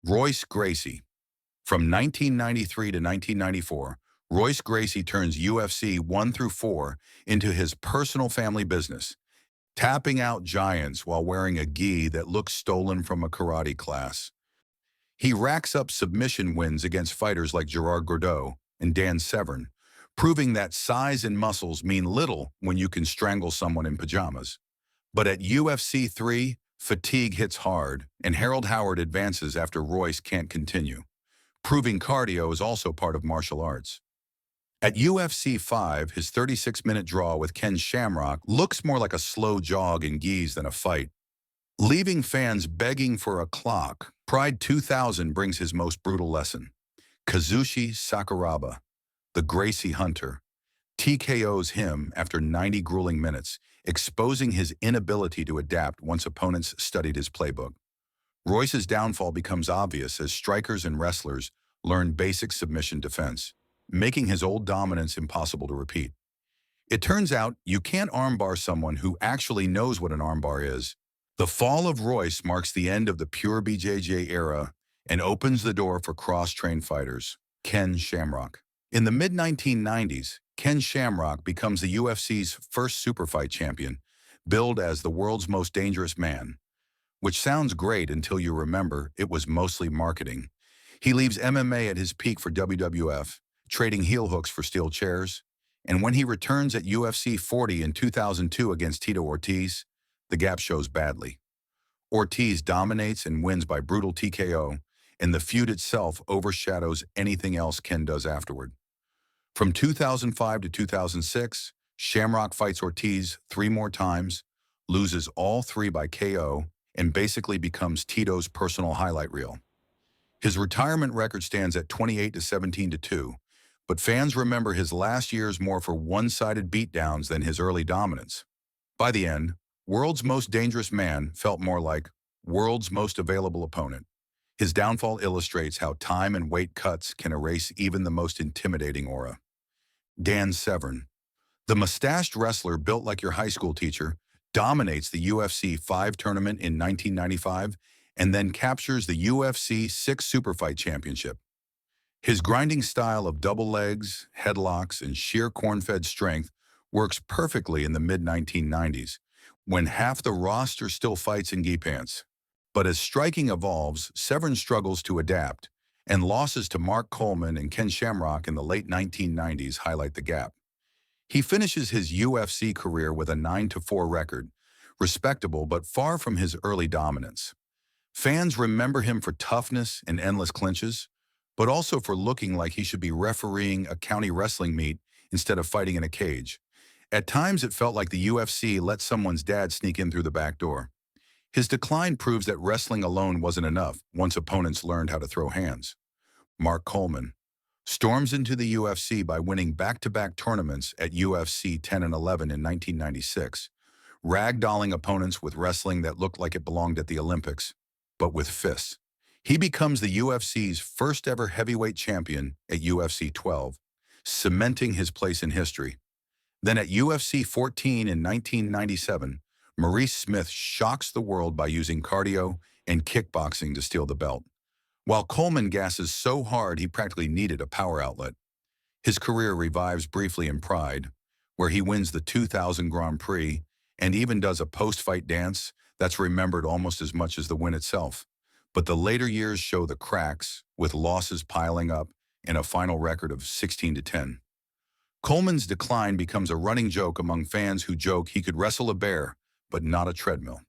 Royce Gracie. From 1993 to 1994, Royce Gracie turns UFC 1 through 4 into his personal family business, tapping out giants while wearing a gi that looks stolen from a karate class. He racks up submission wins against fighters like Gerard Gordeau and Dan Severn, proving that size and muscles mean little when you can strangle someone in pajamas. But at UFC 3, fatigue hits hard, and Harold Howard advances after Royce can't continue, proving cardio is also part of martial arts. At UFC 5, his 36-minute draw with Ken Shamrock looks more like a slow jog in gis than a fight, leaving fans begging for a clock. Pride 2000 brings his most brutal lesson. Kazushi Sakuraba, the Gracie Hunter, TKOs him after 90 grueling minutes, exposing his inability to adapt once opponents studied his playbook. Royce's downfall becomes obvious as strikers and wrestlers learn basic submission defense, making his old dominance impossible to repeat. It turns out you can't armbar someone who actually knows what an armbar is. The fall of Royce marks the end of the pure BJJ era and opens the door for cross-trained fighters. Ken Shamrock. In the mid-1990s, Ken Shamrock becomes the UFC's first superfight champion, billed as the world's most dangerous man, which sounds great until you remember it was mostly marketing. He leaves MMA at his peak for WWF, trading heel hooks for steel chairs, and when he returns at UFC 40 in 2002 against Tito Ortiz, the gap shows badly. Ortiz dominates and wins by brutal TKO, and the feud itself overshadows anything else Ken does afterward. From 2005 to 2006, Shamrock fights Ortiz 3 more times, loses all 3 by KO, and basically becomes Tito's personal highlight reel. His retirement record stands at 28-17-2, but fans remember his last years more for one-sided beatdowns than his early dominance. By the end, World's Most Dangerous Man felt more like World's Most Available Opponent. His downfall illustrates how time and weight cuts can erase even the most intimidating aura. Dan Severn. The mustached wrestler built like your high school teacher dominates the UFC 5 tournament in 1995 and then captures the UFC 6 Superfight Championship. His grinding style of double legs, headlocks, and sheer corn-fed strength works perfectly in the mid-1990s, when half the roster still fights in gi pants. But as striking evolves, Severn struggles to adapt, and losses to Mark Coleman and Ken Shamrock in the late 1990s highlight the gap. He finishes his UFC career with a 9-4 record, respectable but far from his early dominance. Fans remember him for toughness and endless clinches, but also for looking like he should be refereeing a county wrestling meet instead of fighting in a cage. At times, it felt like the UFC let someone's dad sneak in through the back door. His decline proves that wrestling alone wasn't enough once opponents learned how to throw hands. Mark Coleman storms into the UFC by winning back-to-back tournaments at UFC 10 and 11 in 1996, ragdolling opponents with wrestling that looked like it belonged at the Olympics, but with fists. He becomes the UFC's first ever heavyweight champion at UFC 12, cementing his place in history. Then at UFC 14 in 1997, Maurice Smith shocks the world by using cardio and kickboxing to steal the belt, while Coleman gasses so hard he practically needed a power outlet. His career revives briefly in Pride, where he wins the 2000 Grand Prix and even does a post-fight dance that's remembered almost as much as the win itself. But the later years show the cracks, with losses piling up and a final record of 16-10. Coleman's decline becomes a running joke among fans who joke he could wrestle a bear, but not a treadmill.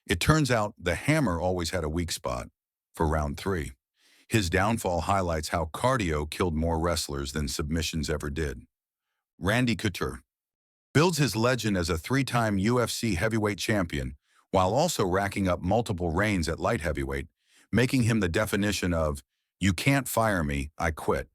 It turns out the Hammer always had a weak spot for round 3. His downfall highlights how cardio killed more wrestlers than submissions ever did. Randy Couture builds his legend as a 3-time UFC heavyweight champion while also racking up multiple reigns at light heavyweight, making him the definition of, "You can't fire me, I quit."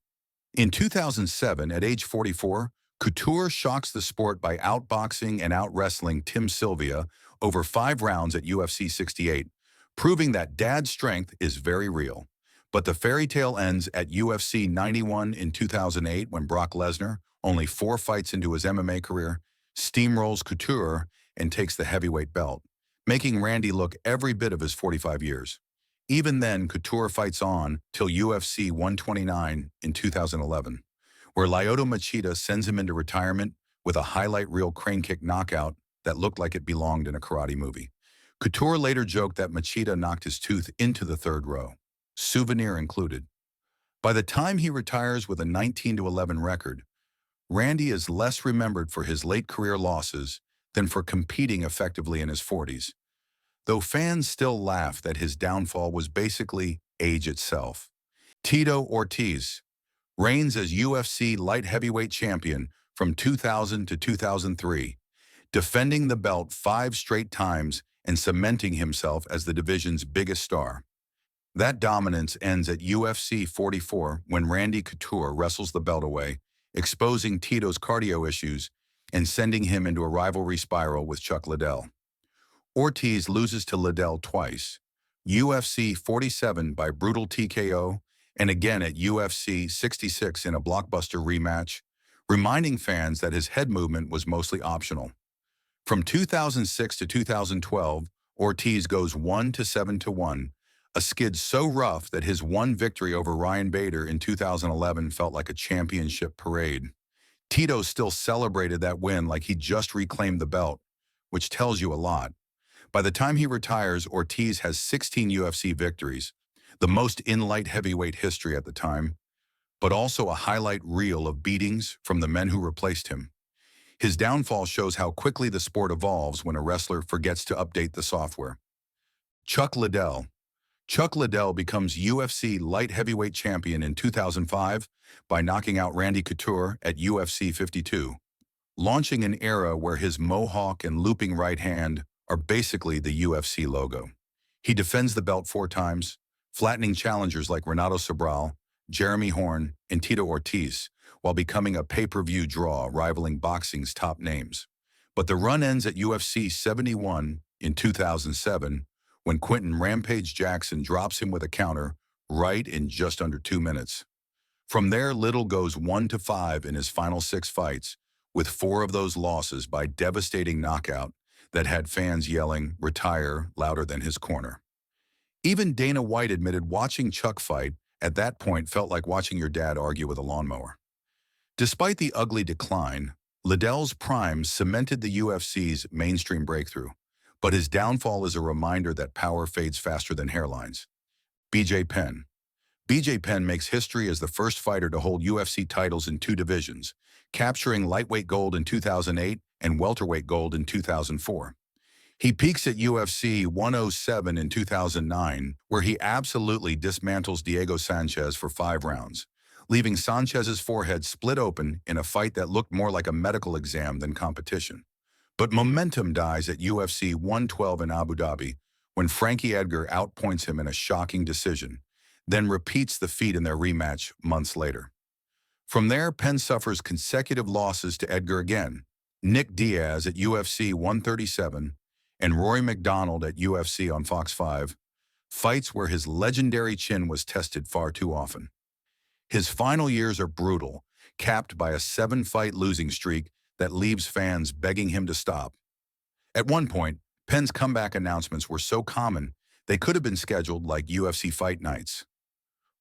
In 2007, at age 44, Couture shocks the sport by outboxing and out-wrestling Tim Sylvia over 5 rounds at UFC 68, proving that dad's strength is very real. But the fairy tale ends at UFC 91 in 2008 when Brock Lesnar, only 4 fights into his MMA career, steamrolls Couture and takes the heavyweight belt, making Randy look every bit of his 45 years. Even then, Couture fights on till UFC 129 in 2011, where Lyoto Machida sends him into retirement with a highlight reel crane kick knockout that looked like it belonged in a karate movie. Couture later joked that Machida knocked his tooth into the third row, souvenir included. By the time he retires with a 19-11 record, Randy is less remembered for his late career losses than for competing effectively in his 40s, though fans still laugh that his downfall was basically age itself. Tito Ortiz reigns as UFC light heavyweight champion from 2000 to 2003, defending the belt 5 straight times and cementing himself as the division's biggest star. That dominance ends at UFC 44 when Randy Couture wrestles the belt away, exposing Tito's cardio issues and sending him into a rivalry spiral with Chuck Liddell. Ortiz loses to Liddell twice, UFC 47 by brutal TKO and again at UFC 66 in a blockbuster rematch, reminding fans that his head movement was mostly optional. From 2006 to 2012, Ortiz goes 1-7-1, a skid so rough that his one victory over Ryan Bader in 2011 felt like a championship parade. Tito still celebrated that win like he just reclaimed the belt, which tells you a lot. By the time he retires, Ortiz has 16 UFC victories, the most in light heavyweight history at the time, but also a highlight reel of beatings from the men who replaced him. His downfall shows how quickly the sport evolves when a wrestler forgets to update the software. Chuck Liddell. Chuck Liddell becomes UFC light heavyweight champion in 2005 by knocking out Randy Couture at UFC 52, launching an era where his mohawk and looping right hand are basically the UFC logo. He defends the belt 4 times, flattening challengers like Renato Sobral, Jeremy Horn, and Tito Ortiz, while becoming a pay-per-view draw rivaling boxing's top names. But the run ends at UFC 71 in 2007, when Quentin Rampage Jackson drops him with a counter right in just under 2 minutes. From there, Liddell goes 1-5 in his final 6 fights, with 4 of those losses by devastating knockout that had fans yelling, "Retire," louder than his corner. Even Dana White admitted watching Chuck fight at that point felt like watching your dad argue with a lawnmower. Despite the ugly decline, Liddell's prime cemented the UFC's mainstream breakthrough, but his downfall is a reminder that power fades faster than hairlines. BJ Penn. BJ Penn makes history as the first fighter to hold UFC titles in 2 divisions, capturing lightweight gold in 2008 and welterweight gold in 2004. He peaks at UFC 107 in 2009, where he absolutely dismantles Diego Sanchez for 5 rounds, leaving Sanchez's forehead split open in a fight that looked more like a medical exam than competition. But momentum dies at UFC 112 in Abu Dhabi when Frankie Edgar outpoints him in a shocking decision, then repeats the feat in their rematch months later. From there, Penn suffers consecutive losses to Edgar again, Nick Diaz at UFC 137 and Rory MacDonald at UFC on Fox 5, fights where his legendary chin was tested far too often. His final years are brutal, capped by a 7-fight losing streak that leaves fans begging him to stop. At one point, Penn's comeback announcements were so common they could have been scheduled like UFC fight nights.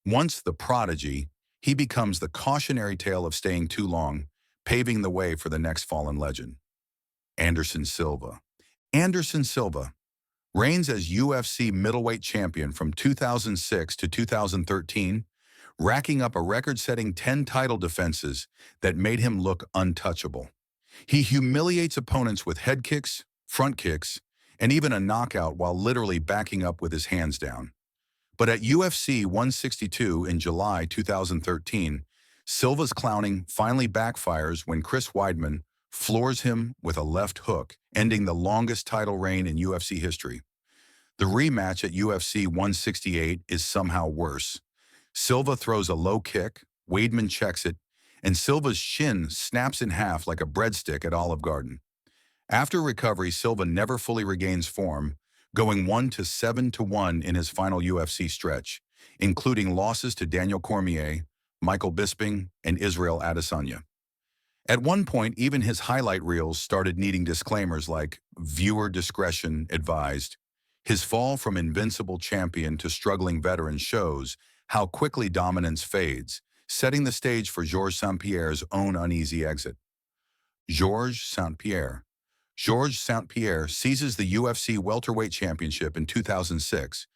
Once the prodigy, he becomes the cautionary tale of staying too long, paving the way for the next fallen legend. Anderson Silva. Anderson Silva reigns as UFC middleweight champion from 2006 to 2013, racking up a record-setting 10 title defenses that made him look untouchable. He humiliates opponents with head kicks, front kicks, and even a knockout while literally backing up with his hands down. But at UFC 162 in July 2013, Silva's clowning finally backfires when Chris Weidman floors him with a left hook, ending the longest title reign in UFC history. The rematch at UFC 168 is somehow worse. Silva throws a low kick, Weidman checks it, and Silva's shin snaps in half like a breadstick at Olive Garden. After recovery, Silva never fully regains form, going 1-7-1 in his final UFC stretch, including losses to Daniel Cormier, Michael Bisping, and Israel Adesanya. At one point, even his highlight reels started needing disclaimers like "viewer discretion advised." His fall from invincible champion to struggling veteran shows how quickly dominance fades, setting the stage for Georges St-Pierre's own uneasy exit. Georges St-Pierre. Georges St-Pierre seizes the UFC welterweight championship in 2006,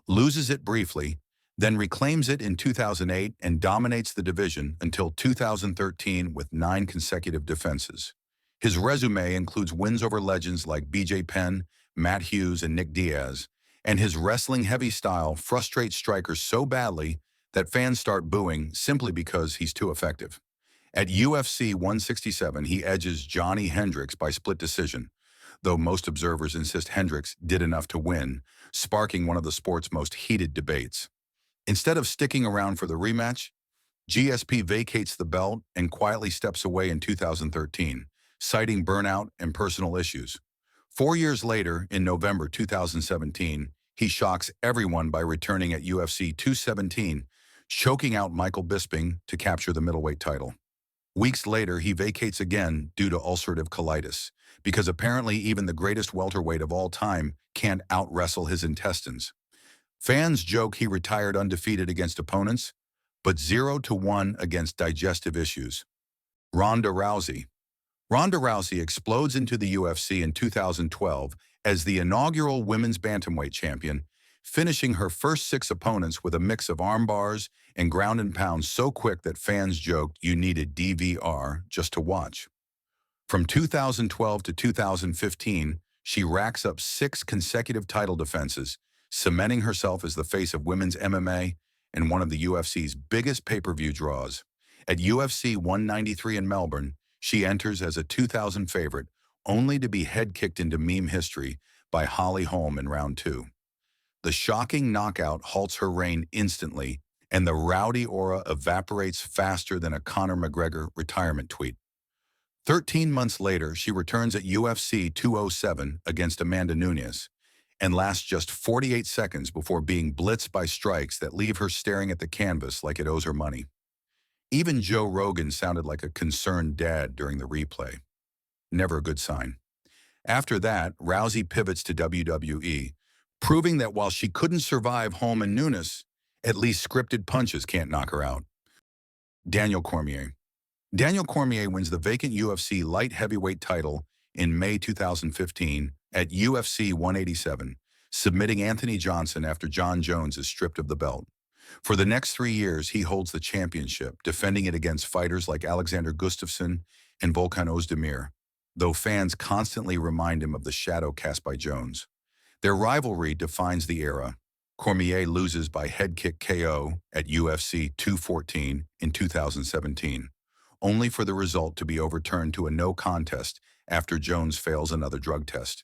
loses it briefly, then reclaims it in 2008 and dominates the division until 2013 with 9 consecutive defenses. His resume includes wins over legends like BJ Penn, Matt Hughes, and Nick Diaz, and his wrestling-heavy style frustrates strikers so badly that fans start booing simply because he's too effective. At UFC 167, he edges Johnny Hendricks by split decision, though most observers insist Hendricks did enough to win, sparking one of the sport's most heated debates. Instead of sticking around for the rematch, GSP vacates the belt and quietly steps away in 2013, citing burnout and personal issues. 4 years later, in November 2017, he shocks everyone by returning at UFC 217, choking out Michael Bisping to capture the middleweight title. Weeks later, he vacates again due to ulcerative colitis, because apparently even the greatest welterweight of all time can't out-wrestle his intestines. Fans joke he retired undefeated against opponents, but 0-1 against digestive issues. Ronda Rousey. Ronda Rousey explodes into the UFC in 2012 as the inaugural women's bantamweight champion, finishing her first 6 opponents with a mix of arm bars and ground and pound so quick that fans joked you needed DVR just to watch. From 2012 to 2015, she racks up 6 consecutive title defenses, cementing herself as the face of women's MMA and one of the UFC's biggest pay-per-view draws. At UFC 193 in Melbourne, she enters as a 2,000 favorite, only to be head-kicked into meme history by Holly Holm in round 2. The shocking knockout halts her reign instantly, and the rowdy aura evaporates faster than a Conor McGregor retirement tweet. 13 months later, she returns at UFC 207 against Amanda Nunes, and lasts just 48 seconds before being blitzed by strikes that leave her staring at the canvas like it owes her money. Even Joe Rogan sounded like a concerned dad during the replay. Never a good sign. After that, Rousey pivots to WWE, proving that while she couldn't survive Holm and Nunes, at least scripted punches can't knock her out. Daniel Cormier. Daniel Cormier wins the vacant UFC light heavyweight title in May 2015 at UFC 187, submitting Anthony Johnson after John Jones is stripped of the belt. For the next 3 years, he holds the championship, defending it against fighters like Alexander Gustafsson and Volkan Ozdemir, though fans constantly remind him of the shadow cast by Jones. Their rivalry defines the era. Cormier loses by head kick KO at UFC 214 in 2017, only for the result to be overturned to a no contest after Jones fails another drug test.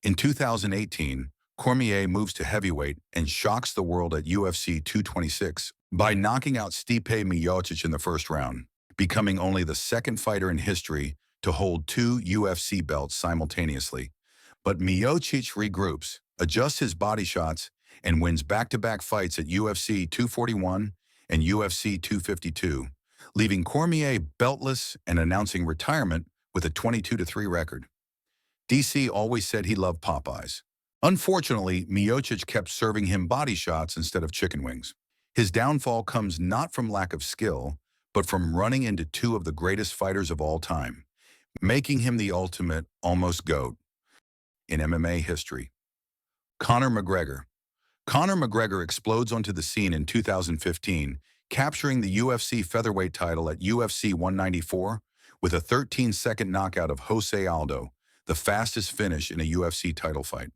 In 2018, Cormier moves to heavyweight and shocks the world at UFC 226 by knocking out Stipe Miocic in the first round, becoming only the second fighter in history to hold 2 UFC belts simultaneously. But Miocic regroups, adjusts his body shots, and wins back-to-back fights at UFC 241 and UFC 252, leaving Cormier beltless and announcing retirement with a 22-3 record. DC always said he loved Popeyes. Unfortunately, Miocic kept serving him body shots instead of chicken wings. His downfall comes not from lack of skill, but from running into 2 of the greatest fighters of all time, making him the ultimate almost GOAT in MMA history. Conor McGregor. Conor McGregor explodes onto the scene in 2015, capturing the UFC featherweight title at UFC 194 with a 13-second knockout of Jose Aldo, the fastest finish in a UFC title fight.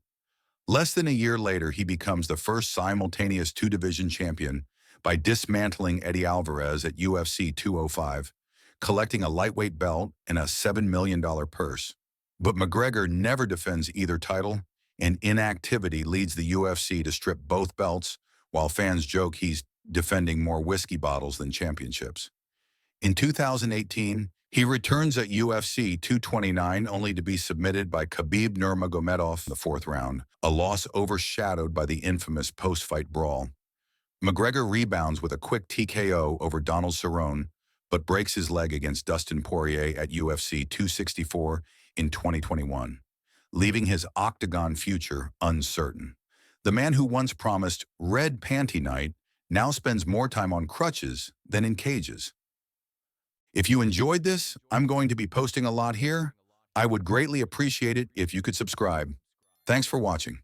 Less than a year later, he becomes the first simultaneous 2-division champion by dismantling Eddie Alvarez at UFC 205, collecting a lightweight belt and a $7 million purse. But McGregor never defends either title, and inactivity leads the UFC to strip both belts, while fans joke he's defending more whiskey bottles than championships. In 2018, he returns at UFC 229 only to be submitted by Khabib Nurmagomedov in the 4th round, a loss overshadowed by the infamous post-fight brawl. McGregor rebounds with a quick TKO over Donald Cerrone, but breaks his leg against Dustin Poirier at UFC 264 in 2021, leaving his octagon future uncertain. The man who once promised red panty night now spends more time on crutches than in cages. If you enjoyed this, I'm going to be posting a lot here. I would greatly appreciate it if you could subscribe. Thanks for watching.